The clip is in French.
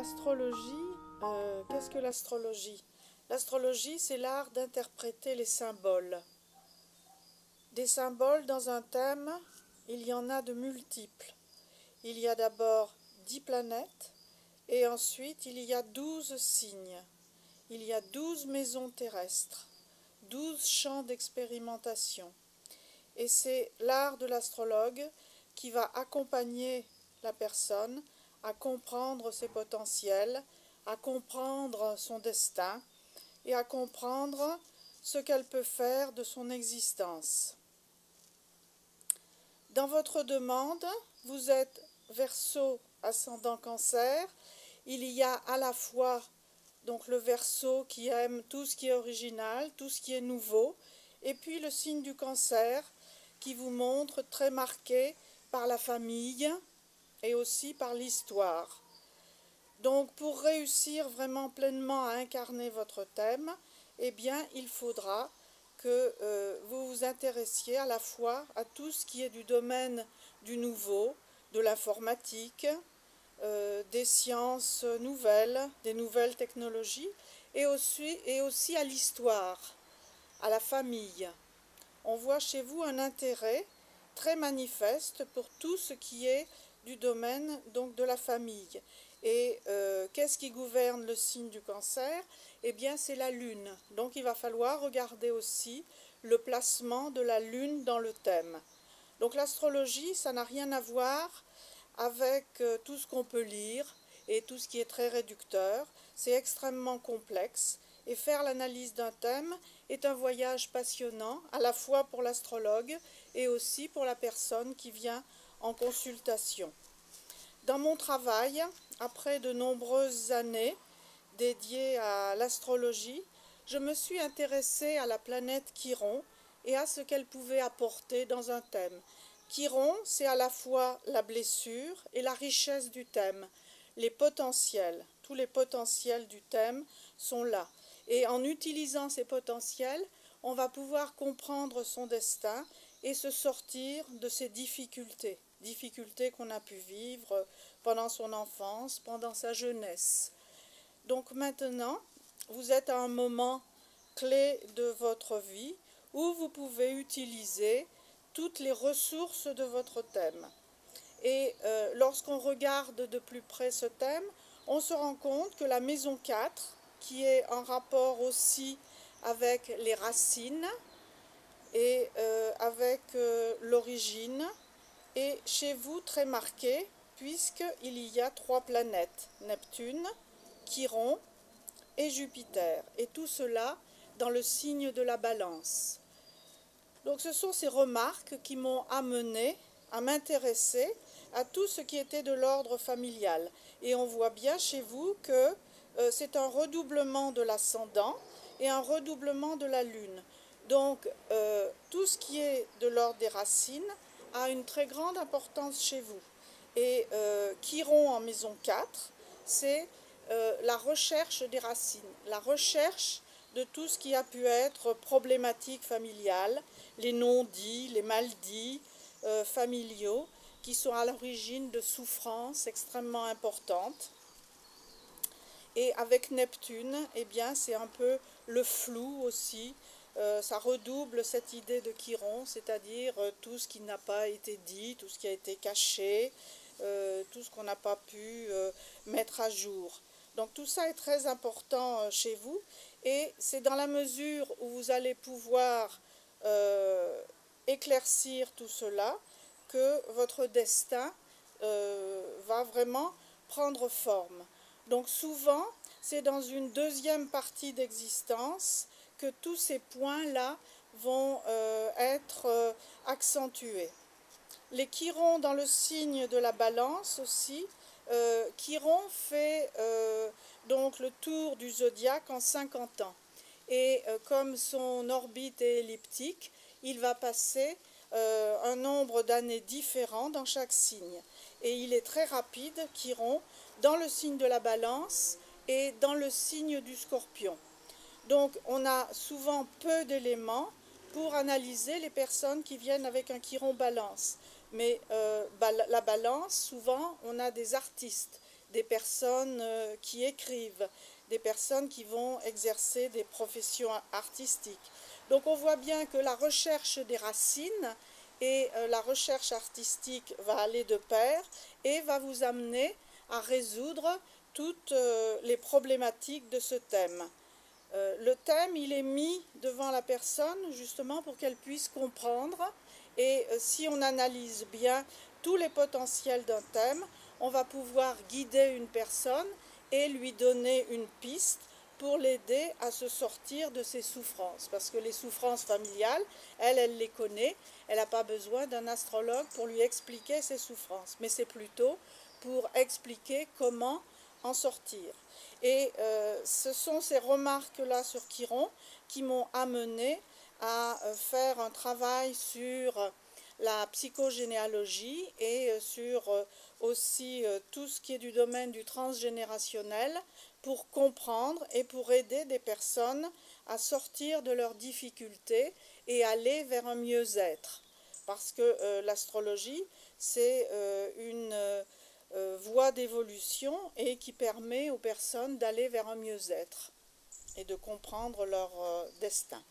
L'astrologie, qu'est-ce que l'astrologie? L'astrologie, c'est l'art d'interpréter les symboles. Des symboles dans un thème, il y en a de multiples. Il y a d'abord 10 planètes et ensuite il y a 12 signes. Il y a 12 maisons terrestres, 12 champs d'expérimentation. Et c'est l'art de l'astrologue qui va accompagner la personne à comprendre ses potentiels, à comprendre son destin et à comprendre ce qu'elle peut faire de son existence. Dans votre demande, vous êtes Verseau ascendant Cancer. Il y a à la fois donc le Verseau qui aime tout ce qui est original, tout ce qui est nouveau, et puis le signe du Cancer qui vous montre très marqué par la famille et aussi par l'histoire. Donc pour réussir vraiment pleinement à incarner votre thème, eh bien il faudra que vous vous intéressiez à la fois à tout ce qui est du domaine du nouveau, de l'informatique, des sciences nouvelles, des nouvelles technologies, et aussi à l'histoire, à la famille. On voit chez vous un intérêt très manifeste pour tout ce qui est du domaine donc de la famille. Et qu'est-ce qui gouverne le signe du Cancer? Eh bien, c'est la Lune. Donc, il va falloir regarder aussi le placement de la Lune dans le thème. Donc, l'astrologie, ça n'a rien à voir avec tout ce qu'on peut lire et tout ce qui est très réducteur. C'est extrêmement complexe. Et faire l'analyse d'un thème est un voyage passionnant, à la fois pour l'astrologue et aussi pour la personne qui vient en consultation. Dans mon travail, après de nombreuses années dédiées à l'astrologie, je me suis intéressée à la planète Chiron et à ce qu'elle pouvait apporter dans un thème. Chiron, c'est à la fois la blessure et la richesse du thème. Les potentiels, tous les potentiels du thème sont là. Et en utilisant ces potentiels, on va pouvoir comprendre son destin et se sortir de ces difficultés qu'on a pu vivre pendant son enfance, pendant sa jeunesse. Donc maintenant, vous êtes à un moment clé de votre vie où vous pouvez utiliser toutes les ressources de votre thème. Et lorsqu'on regarde de plus près ce thème, on se rend compte que la maison 4, qui est en rapport aussi avec les racines et avec l'origine, est chez vous très marquée puisqu'il y a 3 planètes, Neptune, Chiron et Jupiter, et tout cela dans le signe de la Balance. Donc ce sont ces remarques qui m'ont amené à m'intéresser à tout ce qui était de l'ordre familial. Et on voit bien chez vous que c'est un redoublement de l'ascendant et un redoublement de la lune. Donc tout ce qui est de l'ordre des racines a une très grande importance chez vous. Et Chiron en maison 4, c'est la recherche des racines, la recherche de tout ce qui a pu être problématique familiale, les non-dits, les mal-dits familiaux, qui sont à l'origine de souffrances extrêmement importantes. Et avec Neptune, eh bien, c'est un peu le flou aussi. Ça redouble cette idée de Chiron, c'est-à-dire tout ce qui n'a pas été dit, tout ce qui a été caché, tout ce qu'on n'a pas pu mettre à jour. Donc tout ça est très important chez vous, et c'est dans la mesure où vous allez pouvoir éclaircir tout cela que votre destin va vraiment prendre forme. Donc souvent, c'est dans une deuxième partie d'existence que tous ces points-là vont être accentués. Les Chirons dans le signe de la Balance aussi, Chiron fait donc le tour du zodiaque en 50 ans. Et comme son orbite est elliptique, il va passer un nombre d'années différents dans chaque signe. Et il est très rapide, Chiron, dans le signe de la Balance et dans le signe du Scorpion. Donc on a souvent peu d'éléments pour analyser les personnes qui viennent avec un Chiron Balance. Mais la Balance, souvent, on a des artistes, des personnes qui écrivent, des personnes qui vont exercer des professions artistiques. Donc on voit bien que la recherche des racines et la recherche artistique va aller de pair et va vous amener à résoudre toutes les problématiques de ce thème. Le thème, il est mis devant la personne justement pour qu'elle puisse comprendre, et si on analyse bien tous les potentiels d'un thème, on va pouvoir guider une personne et lui donner une piste pour l'aider à se sortir de ses souffrances. Parce que les souffrances familiales, elle les connaît, elle n'a pas besoin d'un astrologue pour lui expliquer ses souffrances, mais c'est plutôt pour expliquer comment en sortir. Et ce sont ces remarques-là sur Chiron qui m'ont amené à faire un travail sur la psychogénéalogie et sur aussi tout ce qui est du domaine du transgénérationnel pour comprendre et pour aider des personnes à sortir de leurs difficultés et aller vers un mieux-être. Parce que l'astrologie, c'est une voie d'évolution et qui permet aux personnes d'aller vers un mieux-être et de comprendre leur destin.